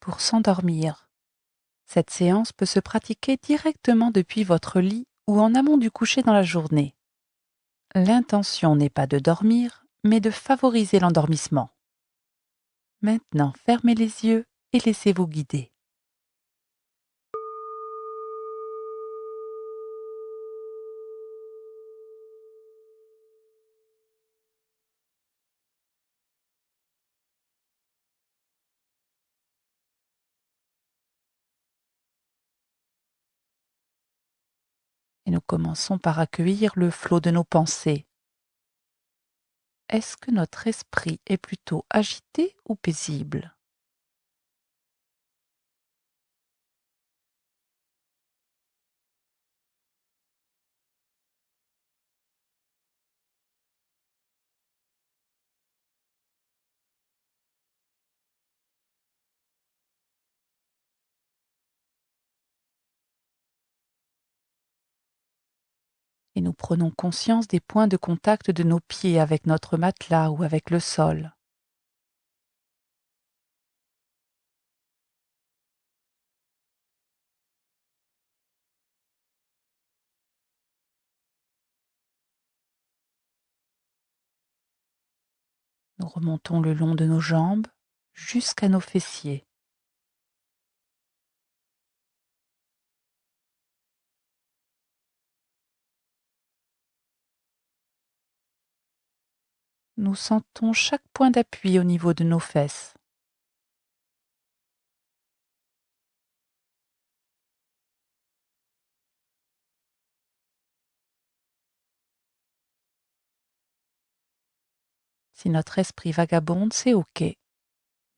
pour s'endormir. Cette séance peut se pratiquer directement depuis votre lit ou en amont du coucher dans la journée. L'intention n'est pas de dormir, mais de favoriser l'endormissement. Maintenant, fermez les yeux et laissez-vous guider. Et nous commençons par accueillir le flot de nos pensées. Est-ce que notre esprit est plutôt agité ou paisible? Et nous prenons conscience des points de contact de nos pieds avec notre matelas ou avec le sol. Nous remontons le long de nos jambes jusqu'à nos fessiers. Nous sentons chaque point d'appui au niveau de nos fesses. Si notre esprit vagabonde, c'est OK.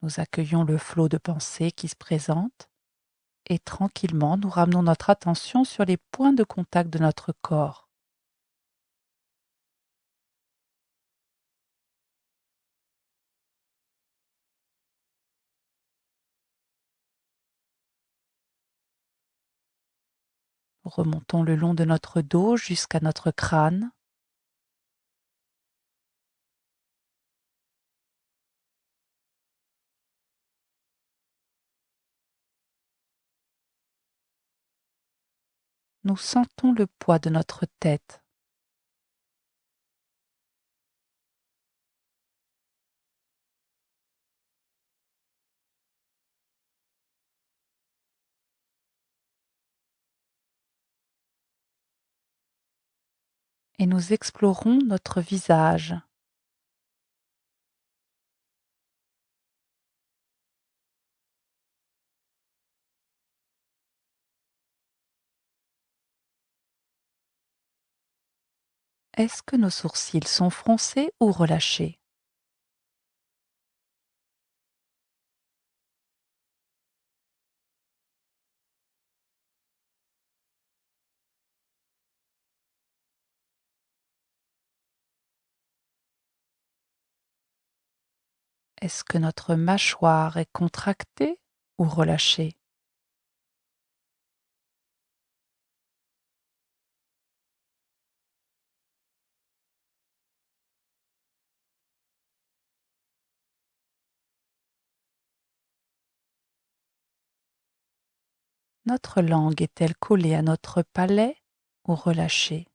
Nous accueillons le flot de pensées qui se présente et tranquillement nous ramenons notre attention sur les points de contact de notre corps. Nous remontons le long de notre dos jusqu'à notre crâne. Nous sentons le poids de notre tête. Et nous explorons notre visage. Est-ce que nos sourcils sont froncés ou relâchés? Est-ce que notre mâchoire est contractée ou relâchée? Notre langue est-elle collée à notre palais ou relâchée?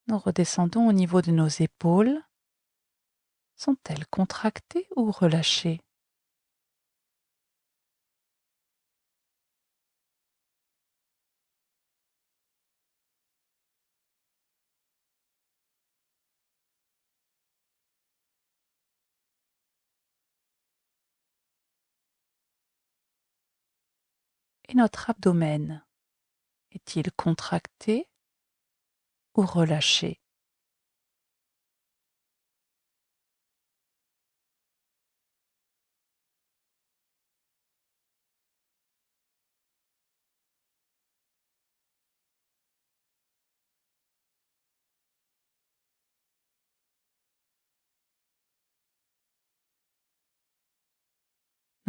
Nous redescendons au niveau de nos épaules. Sont-elles contractées ou relâchées? Et notre abdomen est-il contracté ou relâché?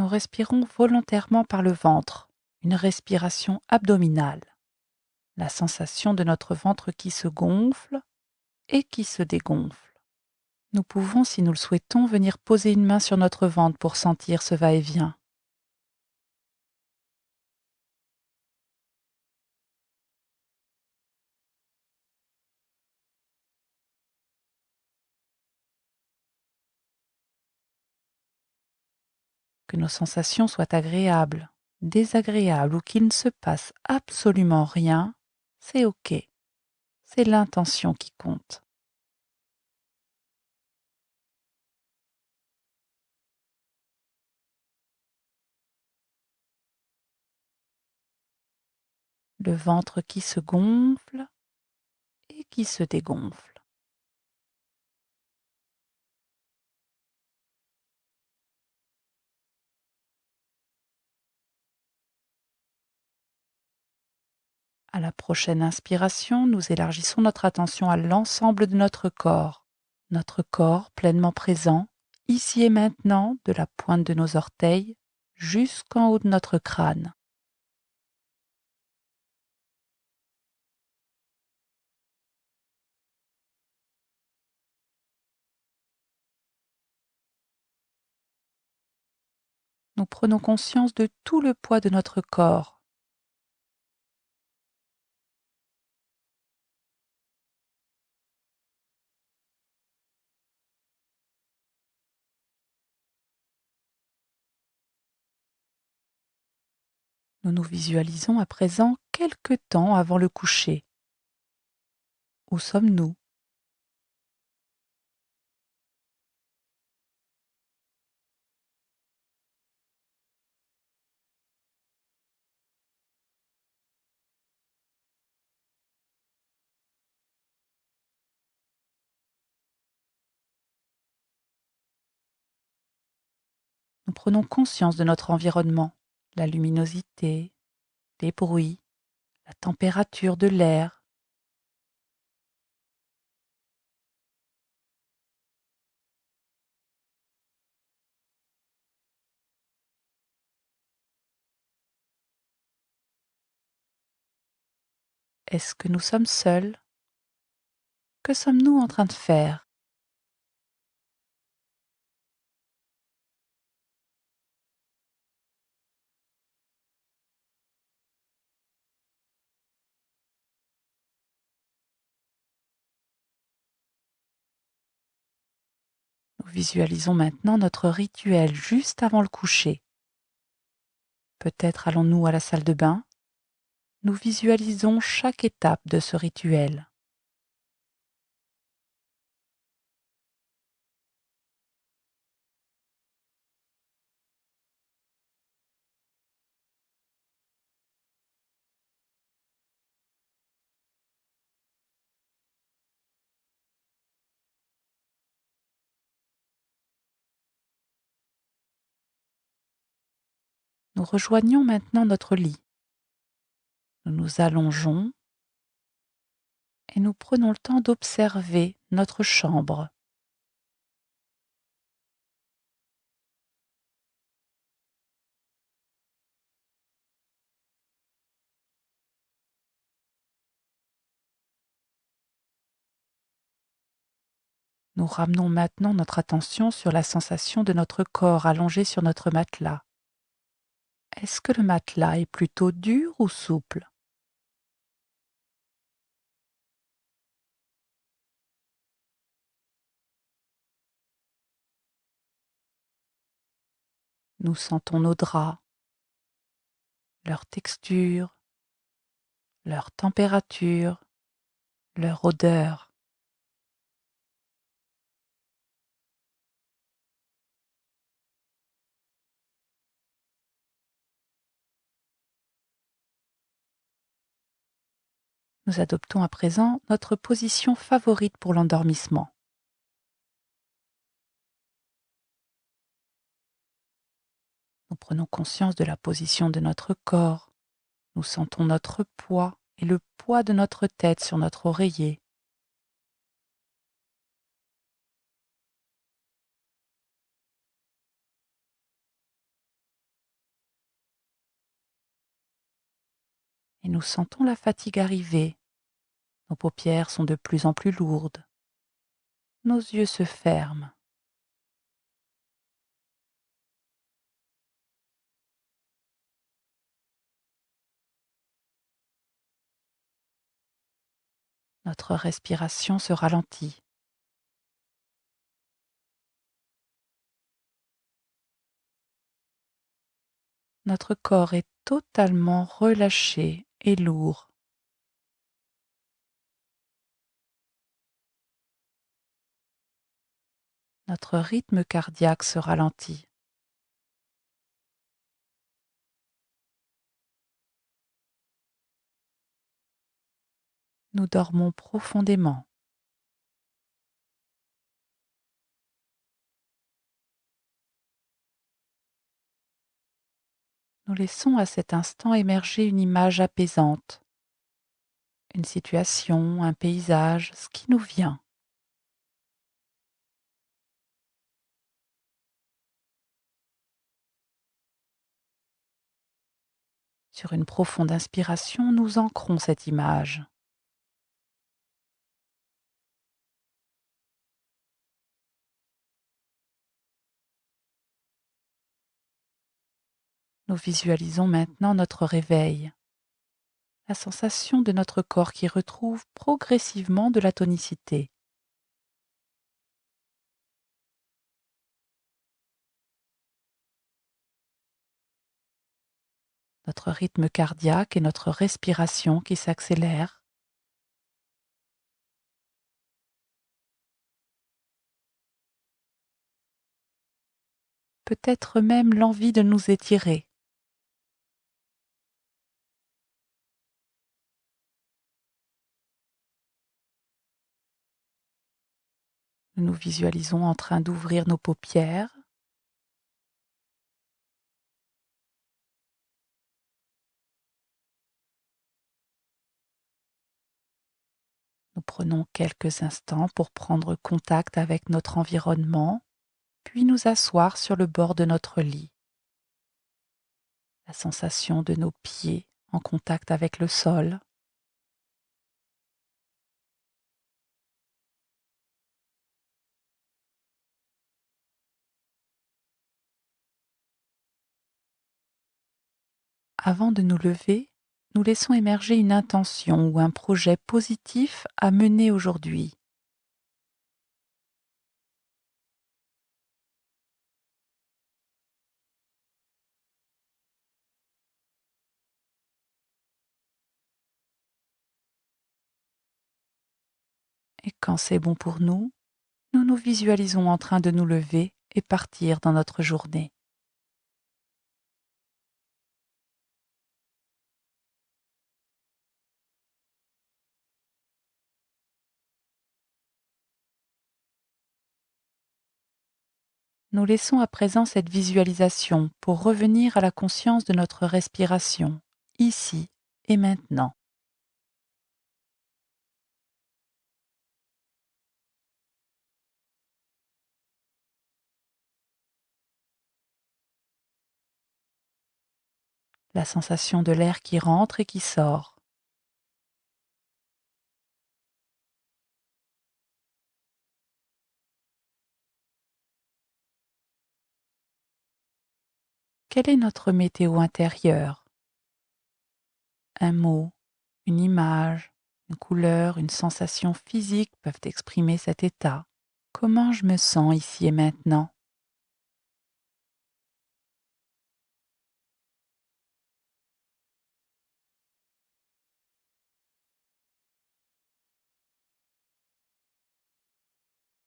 Nous respirons volontairement par le ventre, une respiration abdominale. La sensation de notre ventre qui se gonfle et qui se dégonfle. Nous pouvons, si nous le souhaitons, venir poser une main sur notre ventre pour sentir ce va-et-vient. Que nos sensations soient agréables, désagréables ou qu'il ne se passe absolument rien, c'est OK. C'est l'intention qui compte. Le ventre qui se gonfle et qui se dégonfle. À la prochaine inspiration, nous élargissons notre attention à l'ensemble de notre corps pleinement présent, ici et maintenant, de la pointe de nos orteils jusqu'en haut de notre crâne. Nous prenons conscience de tout le poids de notre corps. Nous nous visualisons à présent quelque temps avant le coucher. Où sommes-nous? Nous prenons conscience de notre environnement, la luminosité, les bruits, la température de l'air. Est-ce que nous sommes seuls? Que sommes-nous en train de faire? Nous visualisons maintenant notre rituel juste avant le coucher. Peut-être allons-nous à la salle de bain? Nous visualisons chaque étape de ce rituel. Nous rejoignons maintenant notre lit. Nous nous allongeons et nous prenons le temps d'observer notre chambre. Nous ramenons maintenant notre attention sur la sensation de notre corps allongé sur notre matelas. Est-ce que le matelas est plutôt dur ou souple? Nous sentons nos draps, leur texture, leur température, leur odeur. Nous adoptons à présent notre position favorite pour l'endormissement. Nous prenons conscience de la position de notre corps. Nous sentons notre poids et le poids de notre tête sur notre oreiller. et nous sentons la fatigue arriver. Nos paupières sont de plus en plus lourdes. Nos yeux se ferment. Notre respiration se ralentit. Notre corps est totalement relâché et lourd. Notre rythme cardiaque se ralentit. Nous dormons profondément. Nous laissons à cet instant émerger une image apaisante, une situation, un paysage, ce qui nous vient. Sur une profonde inspiration, nous ancrons cette image. Nous visualisons maintenant notre réveil, la sensation de notre corps qui retrouve progressivement de la tonicité. Notre rythme cardiaque et notre respiration qui s'accélèrent. Peut-être même l'envie de nous étirer. Nous nous visualisons en train d'ouvrir nos paupières. Nous prenons quelques instants pour prendre contact avec notre environnement, puis nous asseoir sur le bord de notre lit. La sensation de nos pieds en contact avec le sol. Avant de nous lever, nous laissons émerger une intention ou un projet positif à mener aujourd'hui. Et quand c'est bon pour nous, nous nous visualisons en train de nous lever et partir dans notre journée. Nous laissons à présent cette visualisation pour revenir à la conscience de notre respiration, ici et maintenant. La sensation de l'air qui rentre et qui sort. Quelle est notre météo intérieure? Un mot, une image, une couleur, une sensation physique peuvent exprimer cet état. Comment je me sens ici et maintenant?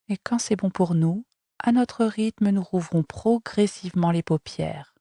Et quand c'est bon pour nous, à notre rythme, nous rouvrons progressivement les paupières.